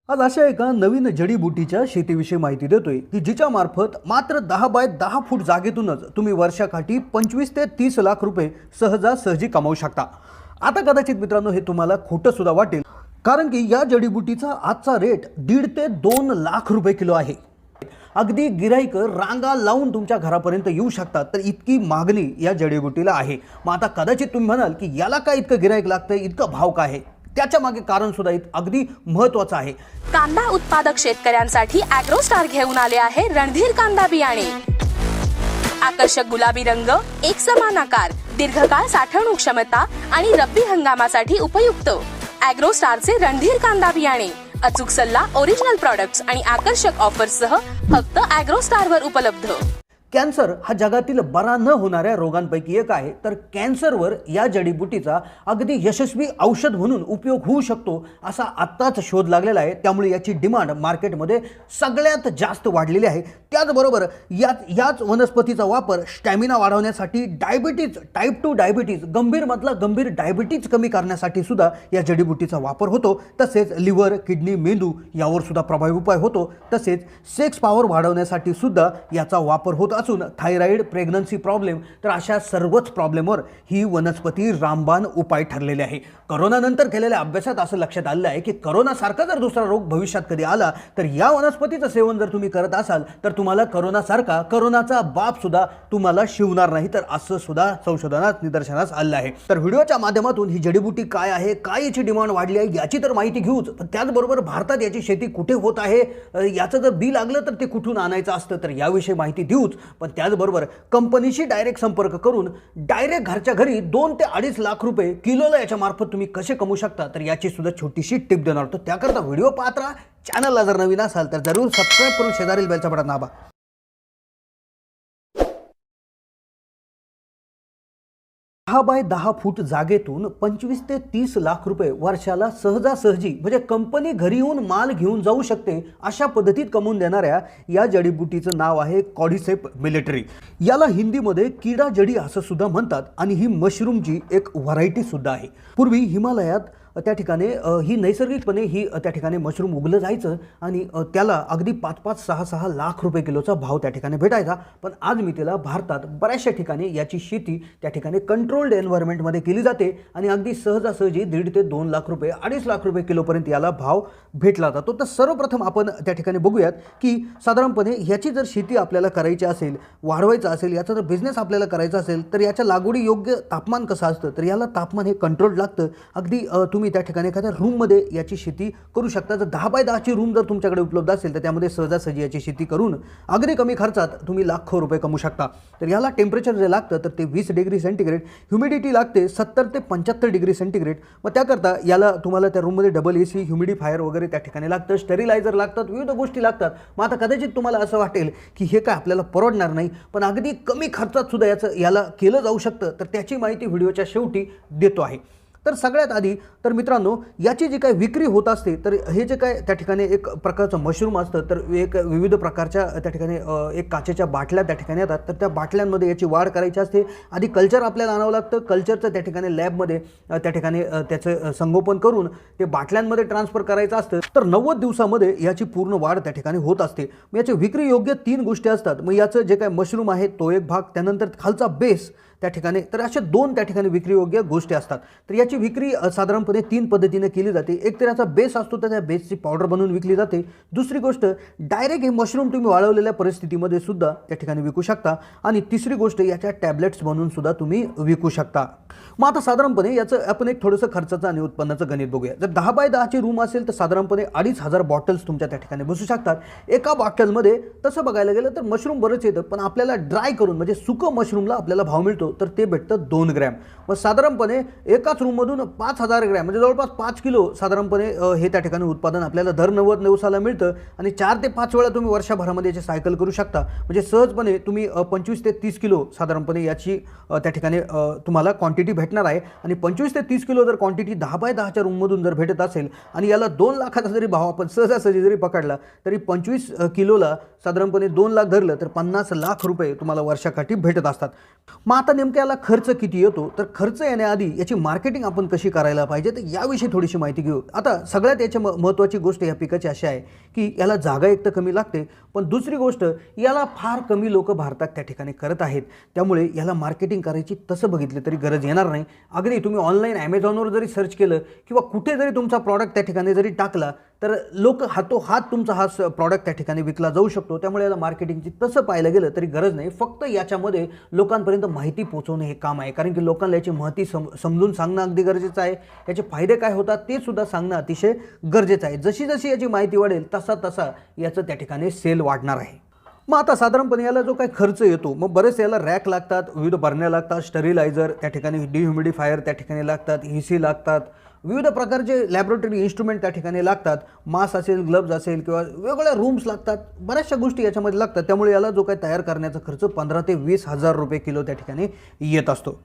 आज अशा एका नवीन जडीबुटीच्या शेतीविषयी माहिती देतोय की जिच्या मार्फत मात्र 10 बाय 10 फूट जागेतूनच तुम्ही वर्षाकाठी 25 ते 30 लाख रुपये सहजासहजी कमावू शकता। आता कदाचित मित्रांनो हे तुम्हाला खोटं सुद्धा वाटेल, कारण की या जडीबुटीचा आजचा रेट 1.5 ते 2 लाख रुपये किलो आहे। अगदी गिराईक रांगा लावून तुमच्या घरापर्यंत येऊ शकतात, तर इतकी मागणी या जडीबुटीला आहे। मग आता कदाचित तुम्ही म्हणाल की याला काय इतकं गिराईक लागतंय, इतकं भाव काय आहे? त्याच्या मागे कारण सुद्धा अगदी महत्त्वाचं आहे। कांदा उत्पादक शेतकऱ्यांसाठी ॲग्रोस्टार घेऊन आले आहे रणधीर कांदा बियाणे। आकर्षक गुलाबी रंग, एकसमान आकार, दीर्घकाळ साठवणूक क्षमता आणि रब्बी हंगामासाठी उपयुक्त ॲग्रोस्टारचे रणधीर कांदा बियाणे। अचूक सल्ला, ओरिजिनल प्रॉडक्ट्स आणि आकर्षक ऑफर्ससह फक्त ॲग्रोस्टारवर उपलब्ध। कॅन्सर हा जगातील बरा न होणाऱ्या रोगांपैकी एक आहे, तर कॅन्सरवर या जडीबुटीचा अगदी यशस्वी औषध म्हणून उपयोग होऊ शकतो असा आत्ताच शोध लागलेला आहे। त्यामुळे याची डिमांड मार्केटमध्ये सगळ्यात जास्त वाढलेली आहे। त्याचबरोबर याच वनस्पतीचा वापर स्टॅमिना वाढवण्यासाठी, डायबिटीज, टाईप 2 डायबिटीज, गंभीर डायबिटीज कमी करण्यासाठी सुद्धा या जडीबुटीचा वापर होतो। तसेच लिव्हर, किडनी, मेंदू यावर सुद्धा प्रभावी उपाय होतो। तसेच सेक्स पॉवर वाढवण्यासाठी सुद्धा याचा वापर होतो असून थायरॉइड, प्रेग्नन्सी प्रॉब्लेम, तर अशा सर्वच प्रॉब्लेमवर ही वनस्पती रामबाण उपाय ठरलेले आहे। कोरोना नंतर केलेल्या अभ्यासात असं लक्षात आलं आहे की कोरोना सारखा जर दुसरा रोग भविष्यात कधी आला, तर या वनस्पतीचं सेवन जर तुम्ही करत असाल तर तुम्हाला कोरोनाचा बाप सुद्धा तुम्हाला शिवणार नाही, तर असं सुद्धा संशोधनात निदर्शनास आलं आहे। तर व्हिडिओच्या माध्यमातून ही जडीबुटी काय आहे, काय याची डिमांड वाढली आहे याची तर माहिती घेऊच, पण त्याचबरोबर भारतात याची शेती कुठे होत आहे, याचं जर बिल लागलं तर ते कुठून आणायचं असतं, तर याविषयी माहिती देऊच। पण त्याचबरोबर कंपनीशी डायरेक्ट संपर्क करून डायरेक्ट घरच्या घरी 2 ते 2.5 लाख रुपये किलोला याच्या मार्फत तुम्ही कसे कमवू शकता, तर याची सुद्धा छोटीशी टिप देणार होतो। त्याकरता व्हिडिओ पाहत राहा। चॅनलला जर नवीन असाल तर जरूर सबस्क्राईब करून शेजारील बेलचा बटन दाबा। 10 बाय 10 फूट जागेतून 25 ते 30 लाख रुपये वर्षाला सहजासहजी, म्हणजे कंपनी घरी येऊन माल घेऊन जाऊ शकते अशा पद्धतीत कमवून देणाऱ्या या जडीबुटीचं नाव आहे कॉर्डिसेप मिलिटरी। याला हिंदीमध्ये किडा जडी असं सुद्धा म्हणतात आणि ही मशरूमची एक व्हरायटी सुद्धा आहे। पूर्वी हिमालयात त्या ठिकाणी ही नैसर्गिकपणे त्या ठिकाणी मशरूम उगलं जायचं आणि त्याला अगदी 5-5, 6-6 लाख रुपये किलोचा भाव त्या ठिकाणी भेटायचा। पण आज मी त्याला भारतात बऱ्याचशा ठिकाणी याची शेती त्या ठिकाणी कंट्रोल्ड एन्व्हायरमेंटमध्ये केली जाते आणि अगदी सहजासहजी 1.5 ते 2 लाख रुपये, 2.5 लाख रुपये किलोपर्यंत याला भाव भेटला जातो। तर सर्वप्रथम आपण त्या ठिकाणी बघूयात की साधारणपणे ह्याची जर शेती आपल्याला करायची असेल, वाढवायचं असेल, याचा जर बिझनेस आपल्याला करायचा असेल, तर याच्या लागवडी योग्य तापमान कसं असतं, तर याला तापमान हे कंट्रोल लागतं। अगदी तुम्ही त्या ठिकाणी एखाद्या रूममध्ये याची शेती करू शकता। जर 10 बाय 10 ची रूम जर तुमच्याकडे उपलब्ध असेल तर त्यामध्ये सहजासहजी याची शेती करून अगदी कमी खर्चात तुम्ही लाखो रुपये कमवू शकता। तर याला टेम्परेचर जे लागतं तर ते 20 डिग्री सेंटीग्रेड, ह्युमिडिटी लागते 70 ते 75 डिग्री सेंटीग्रेड। मग त्याकरता याला तुम्हाला त्या रूममध्ये डबल AC, ह्युमिडिफायर वगैरे त्या ठिकाणी लागतं, स्टेरिलायझर लागतात, विविध गोष्टी लागतात। मग आता कदाचित तुम्हाला असं वाटेल की हे काय आपल्याला परवडणार नाही, पण अगदी कमी खर्चात सुद्धा याला केलं जाऊ शकतं, तर त्याची माहिती व्हिडिओच्या शेवटी देतो आहे। तर सगळ्यात आधी तर मित्रांनो, याची जी काही विक्री होत असते, तर हे जे काय त्या ठिकाणी एक प्रकारचं मशरूम असतं, तर एक विविध प्रकारच्या त्या ठिकाणी एक काचेच्या बाटल्या त्या ठिकाणी येतात, तर त्या बाटल्यांमध्ये याची वाढ करायची असते। आधी कल्चर आपल्याला आणावं लागतं, कल्चरचं त्या ठिकाणी लॅबमध्ये त्या ठिकाणी त्याचं संगोपन करून ते बाटल्यांमध्ये ट्रान्सफर करायचं असतं। तर 90 दिवसामध्ये याची पूर्ण वाढ त्या ठिकाणी होत असते। मग याची विक्री योग्य 3 गोष्टी असतात। मग याचं जे काय मशरूम आहे तो एक भाग, त्यानंतर खालचा बेस त्या ठिकाणी, तर अशा 2 त्या ठिकाणी विक्रीयोग्य गोष्टी असतात। तर याची विक्री साधारणपणे 3 पद्धतीने केली जाते। एक तर याचा बेस असतो, तर त्या बेसची पावडर बनवून विकली जाते। दुसरी गोष्ट, डायरेक्ट हे मशरूम तुम्ही वाळवलेल्या परिस्थितीमध्ये सुद्धा त्या ठिकाणी विकू शकता। आणि तिसरी गोष्ट, याच्या टॅबलेट्स बनवून सुद्धा तुम्ही विकू शकता। मग आता साधारणपणे याचं आपण एक थोडंसं खर्चाचं आणि उत्पन्नाचं गणित बघूया। जर 10 बाय 10 ची रूम असेल तर साधारणपणे 2,500 बॉटल्स तुमच्या त्या ठिकाणी बसू शकतात। एका बॉटलमध्ये तसं बघायला गेलं तर मशरूम बरंच येतं, पण आपल्याला ड्राय करून म्हणजे सुकं मशरूमला आपल्याला भाव मिळतो, तर ते भेटतं 2 ग्रॅम। मग साधारणपणे एकाच रूममधून 5,000 ग्रॅम म्हणजे जवळपास 5 किलो साधारणपणे हे त्या ठिकाणी उत्पादन आपल्याला दर 90 दिवसाला मिळतं। आणि 4 ते 5 वेळा तुम्ही वर्षभरामध्ये याची सायकल करू शकता। म्हणजे सहजपणे तुम्ही 25 ते 30 किलो साधारणपणे याची त्या ठिकाणी तुम्हाला क्वांटिटी भेटणार आहे। आणि 25 ते 30 किलो जर क्वांटिटी 10 बाय 10 च्या रूममधून जर भेटत असेल आणि याला 2 लाखाचा जरी भाव आपण सहजासहजी जरी पकडला, तरी 25 किलोला साधारणपणे 2 लाख धरलं तर 50 लाख रुपये तुम्हाला वर्षाकाठी भेटत असतात। मग आता नेमक्या याला खर्च किती येतो, तर खर्च येण्याआधी याची मार्केटिंग आपण कशी करायला पाहिजे तर याविषयी थोडीशी माहिती घेऊ. आता सगळ्यात याची महत्त्वाची गोष्ट या पिकाची अशी आहे की याला जागा एक तर कमी लागते, पण दुसरी गोष्ट याला फार कमी लोक भारतात त्या ठिकाणी करत आहेत. त्यामुळे याला मार्केटिंग करायची तसं बघितलं तरी गरज येणार नाही. अगदी तुम्ही ऑनलाईन ॲमेझॉनवर जरी सर्च केलं किंवा कुठे जरी तुमचा प्रॉडक्ट त्या ठिकाणी जरी टाकला तर लोक हातोहात तुमचा हा प्रॉडक्ट त्या ठिकाणी विकला जाऊ शकतो. त्यामुळे याला मार्केटिंगची तसं पाहायला गेलं तरी गरज नाही. फक्त याच्यामध्ये लोकांपर्यंत माहिती पोहोचवणं हे काम आहे, कारण की लोकांना याची माहिती समजून सांगणं अगदी गरजेचं आहे. याचे फायदे काय होतात ते सुद्धा सांगणं अतिशय गरजेचं आहे. जशी जशी याची माहिती वाढेल तसा तसा याचं त्या ठिकाणी सेल वाढणार आहे. मग आता साधारणपणे याला जो काही खर्च येतो, मग बरेच याला रॅक लागतात, विविध बरण्या लागतात, स्टरिलायझर त्या ठिकाणी, डिह्युमिडिफायर त्या ठिकाणी लागतात, AC लागतात, विविध प्रकारचे लॅबोरेटरी इन्स्ट्रुमेंट त्या ठिकाणी लागतात, मास्क असेल, ग्लव्ज असेल किंवा वेगवेगळ्या रूम्स लागतात, बऱ्याचशा गोष्टी याच्यामध्ये लागतात. त्यामुळे याला जो काही तयार करण्याचा खर्च 15,000 ते 20,000 रुपये किलो त्या ठिकाणी येत असतो.